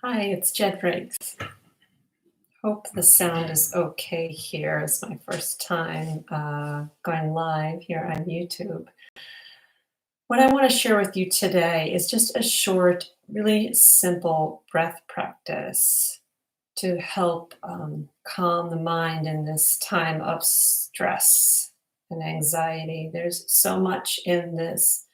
Hi, it's Jed Briggs. Hope the sound is okay here. It's my first time going live here on YouTube. What I want to share with you today is just a short, really simple breath practice to help calm the mind in this time of stress and anxiety. There's so much in this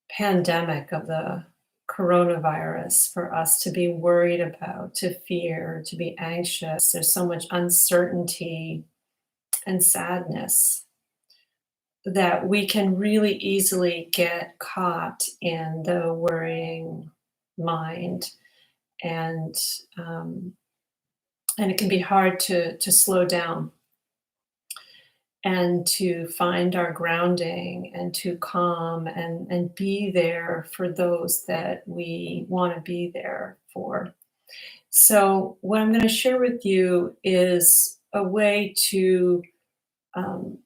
pandemic of the coronavirus for us to be worried about, to fear, to be anxious. There's so much uncertainty and sadness that we can really easily get caught in the worrying mind, and um, and it can be hard to slow down and to find our grounding and to calm and be there for those that we want to be there for. So, what I'm going to share with you is a way um,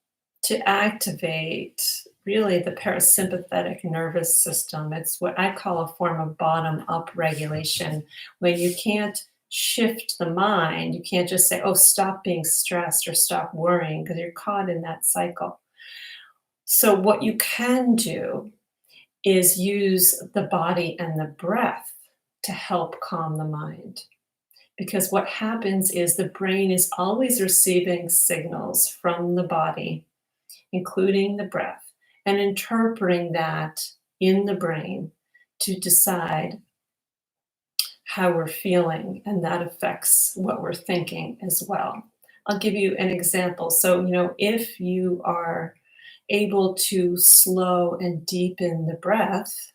to activate really the parasympathetic nervous system. It's what I call a form of bottom up regulation, when you can't shift the mind. You can't just say, oh, stop being stressed or stop worrying, because you're caught in that cycle. So, what you can do is use the body and the breath to help calm the mind. Because what happens is the brain is always receiving signals from the body, including the breath, and interpreting that in the brain to decide how we're feeling, and that affects what we're thinking as well. I'll give you an example. So, if you are able to slow and deepen the breath,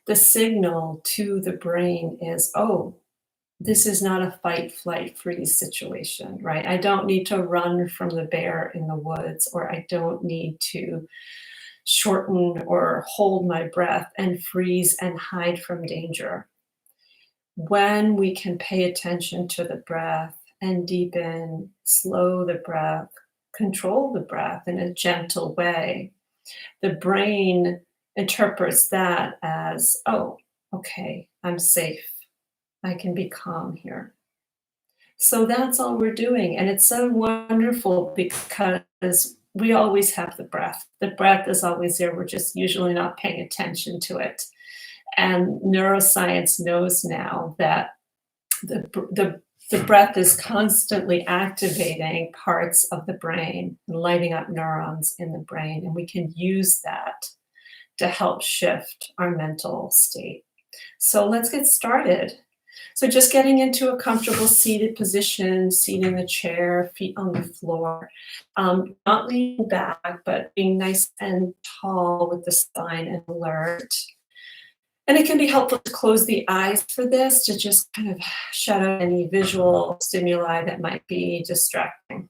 the signal to the brain is, oh, this is not a fight, flight, freeze situation, right? I don't need to run from the bear in the woods, or I don't need to shorten or hold my breath and freeze and hide from danger. When we can pay attention to the breath and deepen, slow the breath, control the breath in a gentle way, the brain interprets that as, oh, okay, I'm safe. I can be calm here. So that's all we're doing. And it's so wonderful because we always have the breath. The breath is always there. We're just usually not paying attention to it. And neuroscience knows now that the breath is constantly activating parts of the brain and lighting up neurons in the brain. And we can use that to help shift our mental state. So let's get started. So just getting into a comfortable seated position, seat in the chair, feet on the floor, not leaning back, but being nice and tall with the spine and alert. And it can be helpful to close the eyes for this, to just kind of shut out any visual stimuli that might be distracting.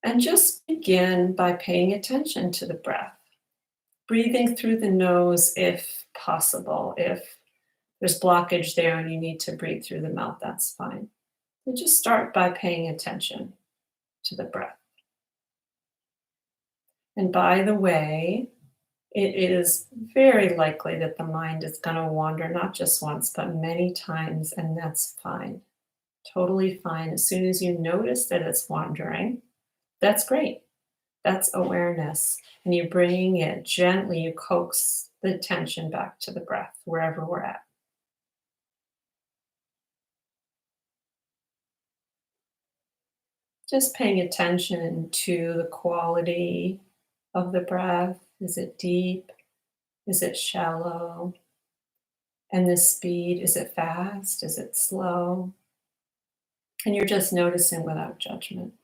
And just begin by paying attention to the breath, breathing through the nose if possible. If there's blockage there and you need to breathe through the mouth, that's fine. So just start by paying attention to the breath. And by the way, it is very likely that the mind is going to wander not just once, but many times, and that's fine. Totally fine. As soon as you notice that it's wandering, that's great. That's awareness. And you're bringing it gently, you coax the attention back to the breath, wherever we're at. Just paying attention to the quality of the breath. Is it deep? Is it shallow? And the speed, is it fast? Is it slow? And you're just noticing without judgment.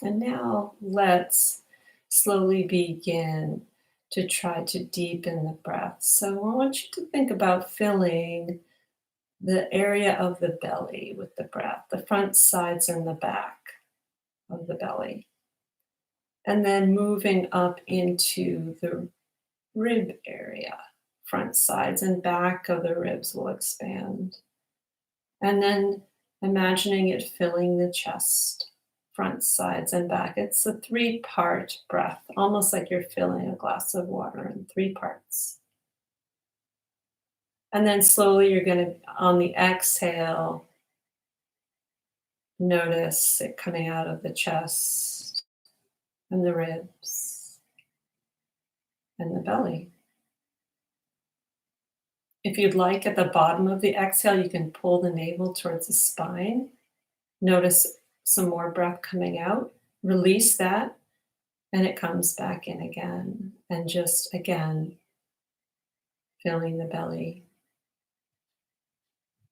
And now let's slowly begin to try to deepen the breath. So I want you to think about filling the area of the belly with the breath, the front, sides, and the back of the belly. And then moving up into the rib area, front, sides, and back of the ribs will expand. And then imagining it filling the chest, front, sides, and back. It's a three-part breath, almost like you're filling a glass of water in three parts. And then slowly you're going to, on the exhale, notice it coming out of the chest and the ribs and the belly. If you'd like, at the bottom of the exhale, you can pull the navel towards the spine. Notice some more breath coming out. Release that, and it comes back in again. And just again, filling the belly,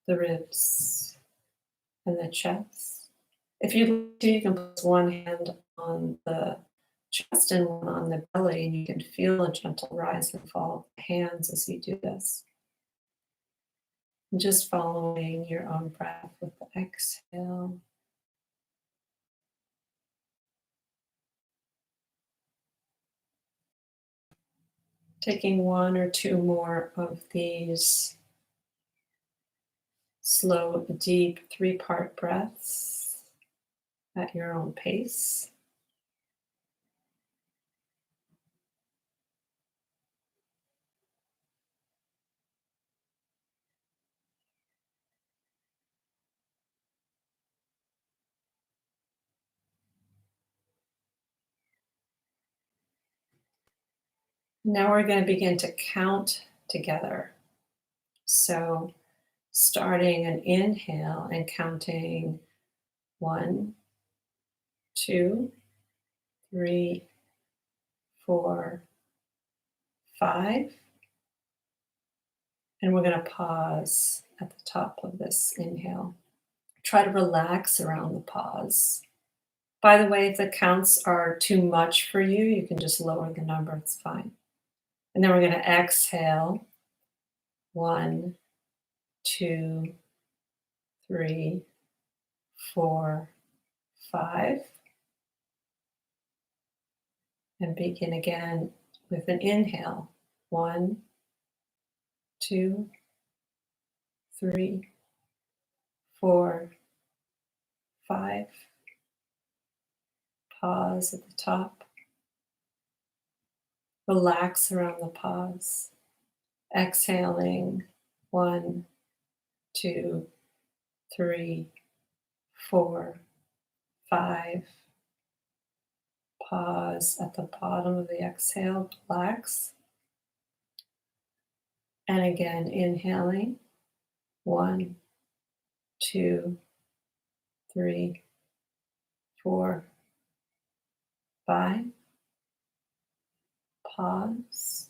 the ribs, and the chest. If you'd like to, you can put one hand on the chest and one on the belly, and you can feel a gentle rise and fall of the hands as you do this. And just following your own breath with the exhale. Taking one or two more of these slow, deep, three-part breaths at your own pace. Now we're going to begin to count together. So starting an inhale and counting 1, 2, 3, 4, 5. And we're going to pause at the top of this inhale. Try to relax around the pause. By the way, if the counts are too much for you, you can just lower the number, it's fine. And then we're going to exhale 1, 2, 3, 4, 5. And begin again with an inhale. 1, 2, 3, 4, 5. Pause at the top. Relax around the pause. Exhaling 1, 2, 3, 4, 5. Pause at the bottom of the exhale. Relax. And again, inhaling 1, 2, 3, 4, 5. Pause.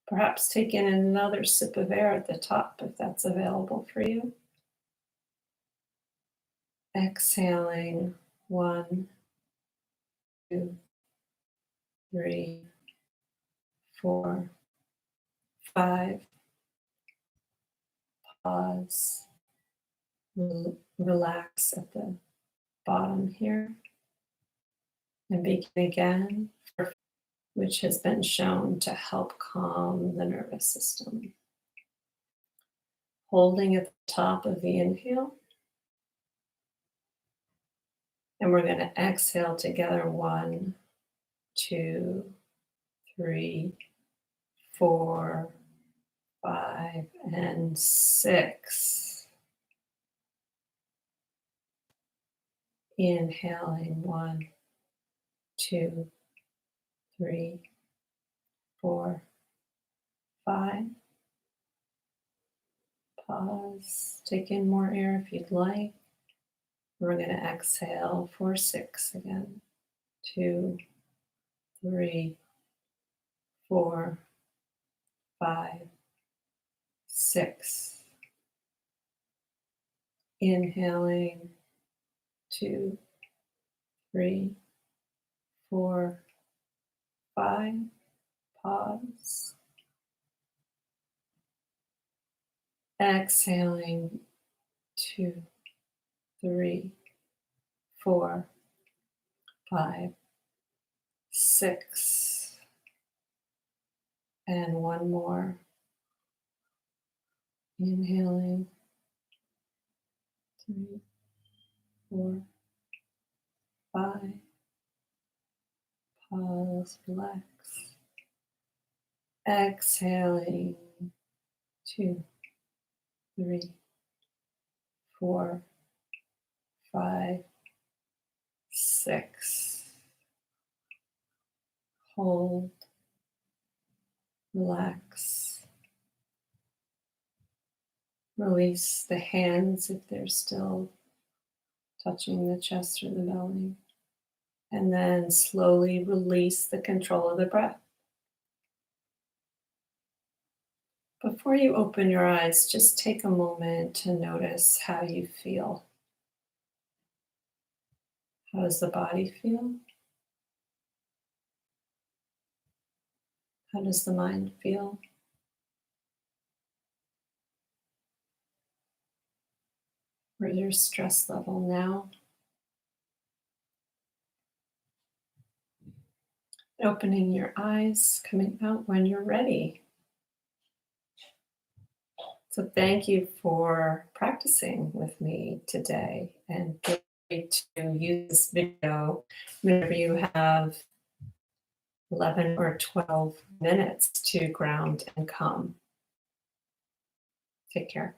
Perhaps take in another sip of air at the top if that's available for you. Exhaling 1, 2, 3, 4, 5. Pause. Relax at the bottom here. And begin again, which has been shown to help calm the nervous system. Holding at the top of the inhale. And we're going to exhale together 1, 2, 3, 4, 5, and 6. Inhaling 1, 2, 3, 4, 5. Pause. Take in more air if you'd like. We're going to exhale for 6 again. 2, 3, 4, 5, 6. Inhaling 2, 3, 4, 5. Pause. Exhaling 2, 3, 4, 5, 6. And one more. Inhaling 3, 4, 5. Pause, relax. Exhaling. 2, 3, 4, 5, 6. Hold, relax. Release the hands if they're still touching the chest or the belly. And then slowly release the control of the breath. Before you open your eyes, just take a moment to notice how you feel. How does the body feel? How does the mind feel? Where's your stress level now? Opening your eyes, coming out when you're ready. So thank you for practicing with me today, and feel free to use this video whenever you have 11 or 12 minutes to ground and calm. Take care.